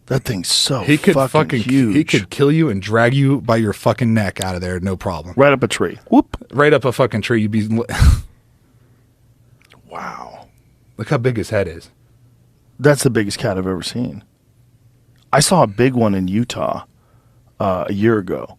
That thing's so He could fucking huge. He could kill you and drag you by your fucking neck out of there, no problem. Right up a tree. Whoop. Right up a fucking tree. You'd be. Wow. Look how big his head is. That's the biggest cat I've ever seen. I saw a big one in Utah a year ago.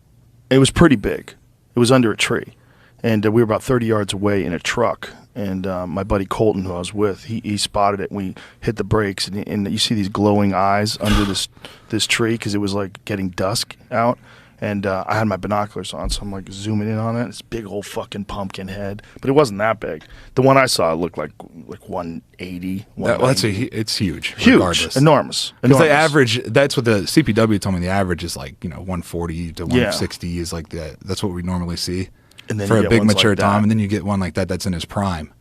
It was pretty big. It was under a tree. And we were about 30 yards away in a truck. And my buddy Colton, who I was with, he spotted it. And we hit the brakes. And you see these glowing eyes under this tree because it was like getting dusk out. And I had my binoculars on, so I'm like zooming in on it. It's big old fucking pumpkin head. But it wasn't that big. The one I saw looked like 180. It's huge. Huge. Regardless. Enormous. Because the average, that's what the CPW told me, the average is like, 140 to 160 is like that's what we normally see. And then for a big mature like Tom, and then you get one like that that's in his prime.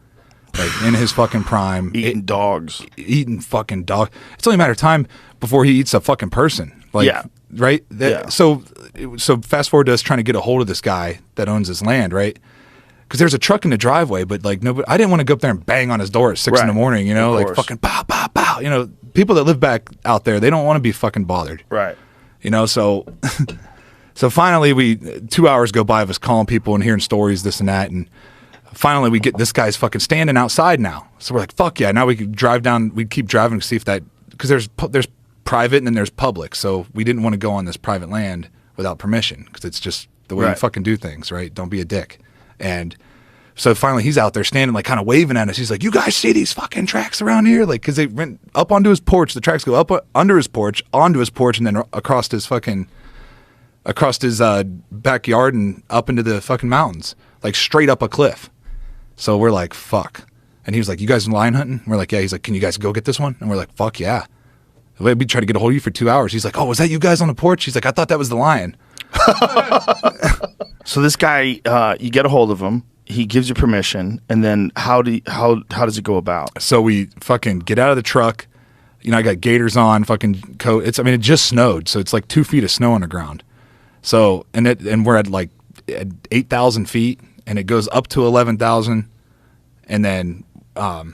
Like in his fucking prime. Eating dogs. Eating fucking dog. It's only a matter of time before he eats a fucking person. Like, right? So fast forward to us trying to get a hold of this guy that owns his land, right? Because there's a truck in the driveway, but like nobody, I didn't want to go up there and bang on his door at 6 in the morning, like fucking pow, pow, pow. People that live back out there, they don't want to be fucking bothered. Right. So so finally 2 hours go by of us calling people and hearing stories, this and that, and finally we get this guy's fucking standing outside now. So we're like, fuck yeah, now we could drive down, we'd keep driving to see if that, because there's private and then there's public, so we didn't want to go on this private land without permission, because it's just the way you fucking do things, right? Don't be a dick. And so finally he's out there standing, like kind of waving at us. He's like, you guys see these fucking tracks around here? Like, because they went up onto his porch, the tracks go up under his porch, onto his porch, and then across his backyard and up into the fucking mountains, like straight up a cliff. So we're like, fuck. And he was like, you guys lion hunting? And we're like, yeah. He's like, can you guys go get this one? And we're like, fuck yeah. We tried to get a hold of you for 2 hours. He's like, oh, was that you guys on the porch? He's like, I thought that was the lion. So this guy, you get a hold of him. He gives you permission, and then how does it go about? So we fucking get out of the truck. I got gaiters on, fucking coat. It just snowed, so it's like 2 feet of snow on the ground. So and we're at like 8,000 feet, and it goes up to 11,000, and then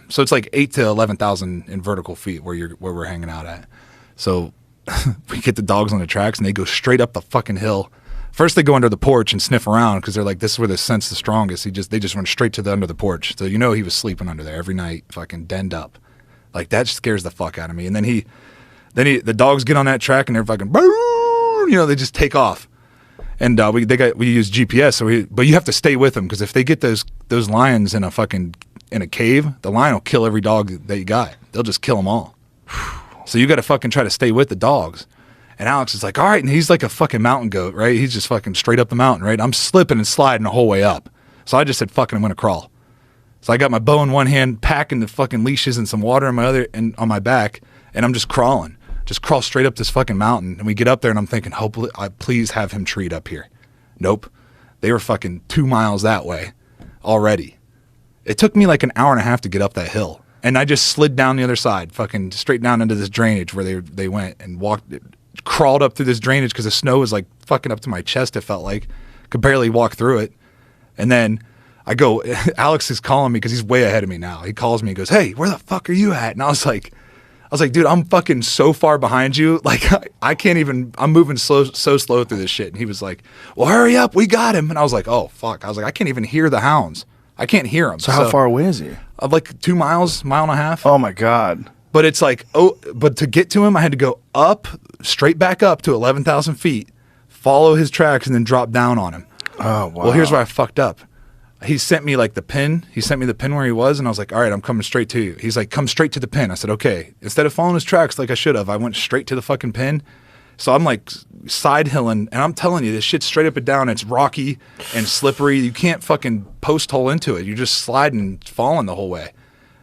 so it's like 8 to 11,000 in vertical feet where we're hanging out at. So we get the dogs on the tracks, and they go straight up the fucking hill. First, they go under the porch and sniff around because they're like, this is where the scent's the strongest. They just went straight to the under the porch. So he was sleeping under there every night, fucking denned up. Like, that scares the fuck out of me. And then the dogs get on that track and they're fucking, they just take off. And we use GPS, but you have to stay with them because if they get those lions in a cave, the lion will kill every dog that you got. They'll just kill them all. So you got to fucking try to stay with the dogs. And Alex is like, all right, and he's like a fucking mountain goat, right? He's just fucking straight up the mountain, right? I'm slipping and sliding the whole way up. So I just said, fucking, I'm going to crawl. So I got my bow in one hand, packing the fucking leashes and some water in my other, and on my back, and I'm just crawling. Just crawl straight up this fucking mountain. And we get up there, and I'm thinking, hopefully, please have him treat up here. Nope. They were fucking 2 miles that way already. It took me like an hour and a half to get up that hill. And I just slid down the other side, fucking straight down into this drainage where they went and crawled up through this drainage because the snow was like fucking up to my chest, it felt like. Could barely walk through it. And then I go, Alex is calling me because he's way ahead of me now. He calls me and goes, hey, where the fuck are you at? And I was like, dude, I'm fucking so far behind you. Like, I can't even, I'm moving so slow through this shit. And he was like, well, hurry up, we got him. And I was like, oh, fuck. I was like, I can't even hear the hounds. I can't hear them. So how far away is he? Like 2 miles, mile and a half. Oh, my God. But it's like, but to get to him, I had to go up, straight back up to 11,000 feet, follow his tracks, and then drop down on him. Oh, wow. Well, here's where I fucked up. He sent me like the pin. He sent me the pin where he was, and I was like, all right, I'm coming straight to you. He's like, come straight to the pin. I said, okay. Instead of following his tracks like I should have, I went straight to the fucking pin. So I'm like side hilling, and I'm telling you, this shit's straight up and down. It's rocky and slippery. You can't fucking post hole into it. You're just sliding and falling the whole way.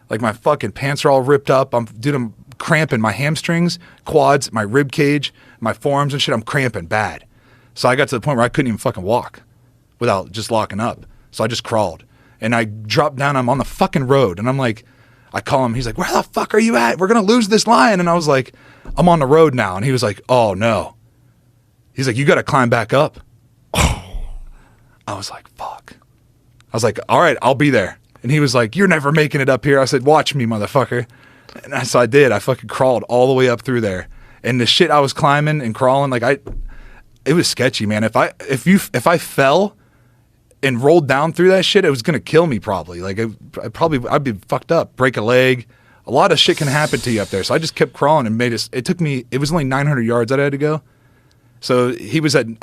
Like my fucking pants are all ripped up. I'm cramping my hamstrings, quads, my rib cage, my forearms and shit. I'm cramping bad. So I got to the point where I couldn't even fucking walk without just locking up. So I just crawled and I dropped down. I'm on the fucking road and I'm like, I call him. He's like, where the fuck are you at? We're going to lose this lion. And I was like, I'm on the road now. And he was like, oh no. He's like, you got to climb back up. I was like, fuck. I was like, all right, I'll be there. And he was like, you're never making it up here. I said, watch me, motherfucker. And so I did. I fucking crawled all the way up through there. And the shit I was climbing and crawling, it was sketchy, man. If I fell and rolled down through that shit, it was gonna kill me probably. Like I'd be fucked up, break a leg. A lot of shit can happen to you up there. So I just kept crawling and it was only 900 yards that I had to go. So it was like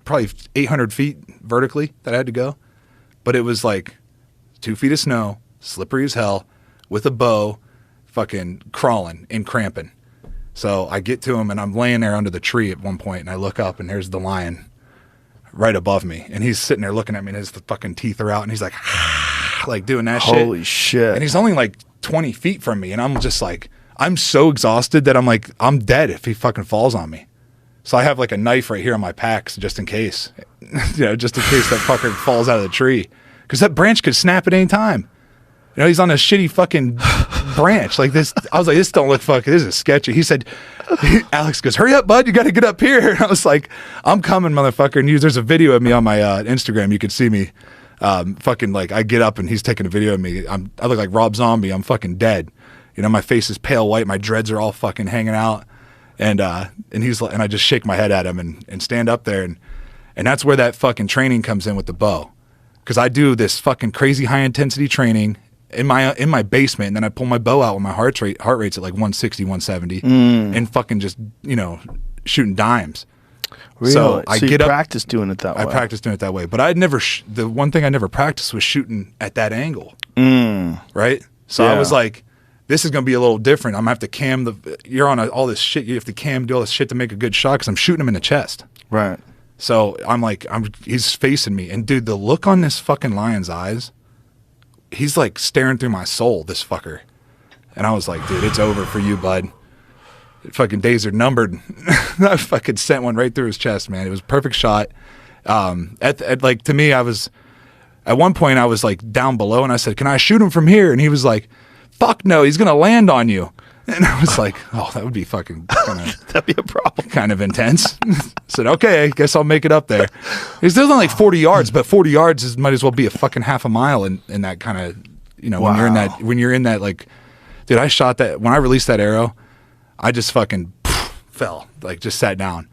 probably 800 feet vertically that I had to go. But it was like 2 feet of snow, slippery as hell, with a bow, fucking crawling and cramping. So I get to him and I'm laying there under the tree at one point and I look up and there's the lion right above me. And he's sitting there looking at me and his fucking teeth are out and he's like, like doing that shit. Holy shit. And he's only like 20 feet from me. And I'm just like, I'm so exhausted that I'm like, I'm dead if he fucking falls on me. So I have like a knife right here on my packs just in case, just in case that fucker falls out of the tree. Because that branch could snap at any time. He's on a shitty fucking branch like this. I was like, this don't look fucking, this is sketchy. He said, Alex goes, hurry up, bud. You got to get up here. And I was like, I'm coming, motherfucker. And there's a video of me on my Instagram. You can see me fucking like, I get up and he's taking a video of me. I look like Rob Zombie. I'm fucking dead. My face is pale white. My dreads are all fucking hanging out. And he's like, and I just shake my head at him and stand up there. And that's where that fucking training comes in with the bow. Because I do this fucking crazy high intensity training in my basement, and then I pull my bow out when my heart rate's at like 160, 170, and fucking just shooting dimes. Really? So I get up, practice doing it that way. I practiced doing it that way, but I'd never. The one thing I never practiced was shooting at that angle. Right. So I was like, this is gonna be a little different. I'm gonna have to cam you're on all this shit. You have to do all this shit to make a good shot because I'm shooting him in the chest. Right. So I'm like, he's facing me, and dude, the look on this fucking lion's eyes. He's like staring through my soul, this fucker. And I was like, dude, it's over for you, bud. Fucking days are numbered. I fucking sent one right through his chest, man. It was a perfect shot. To me, I was, at one point I was like down below and I said, can I shoot him from here? And he was like, fuck no, he's going to land on you. And I was like, oh, that would be fucking that'd be a problem. Kind of intense. I said, okay, I guess I'll make it up there. It's still only like 40 yards, but 40 yards might as well be a fucking half a mile in that kind of, when you're in that, like, dude, I shot that, when I released that arrow, I just fucking fell, like just sat down.